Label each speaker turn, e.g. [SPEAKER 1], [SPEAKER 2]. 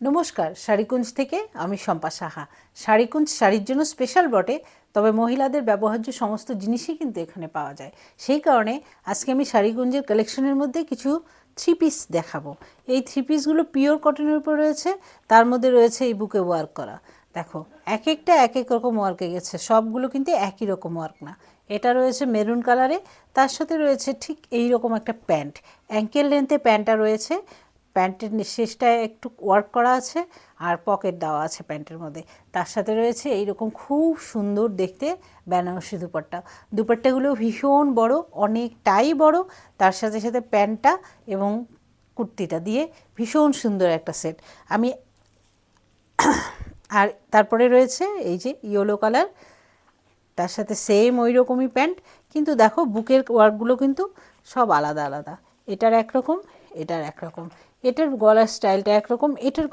[SPEAKER 1] নমস্কার, শাড়িকুঞ্জ থেকে আমি শম্পা সাহা। শাড়িকুঞ্জ শাড়ির জন্য স্পেশাল বটে, তবে মহিলাদের ব্যবহার্য সমস্ত জিনিসই কিন্তু এখানে পাওয়া যায়। সেই কারণে আজকে আমি শাড়িকুঞ্জের কালেকশনের মধ্যে কিছু থ্রি পিস দেখাবো। এই থ্রি পিসগুলো পিওর কটনের উপর রয়েছে, তার মধ্যে রয়েছে এই বুকে ওয়ার্ক করা। দেখো, এক একটা এক এক রকম ওয়ার্কে গেছে, সবগুলো কিন্তু একই রকম ওয়ার্ক না। এটা রয়েছে মেরুন কালারে, তার সাথে রয়েছে ঠিক এই রকম একটা প্যান্ট, অ্যাঙ্কেল লেন্থে প্যান্টটা রয়েছে। প্যান্টের শেষটায় একটু ওয়ার্ক করা আছে আর পকেট দেওয়া আছে প্যান্টের মধ্যে। তার সাথে রয়েছে এইরকম খুব সুন্দর দেখতে বেনারসি দুপাট্টা। দুপাট্টাগুলো ভীষণ বড়, অনেকটাই বড়। তার সাথে সাথে প্যান্টটা এবং কুর্তিটা দিয়ে ভীষণ সুন্দর একটা সেট। আমি আর তারপরে রয়েছে এই যে ইয়েলো কালার, তার সাথে সেম ওই রকমই প্যান্ট, কিন্তু দেখো বুকের ওয়ার্কগুলো কিন্তু সব আলাদা আলাদা। এটার একরকম, এটার একরকম, এটার গলার স্টাইলটা একরকম, এটার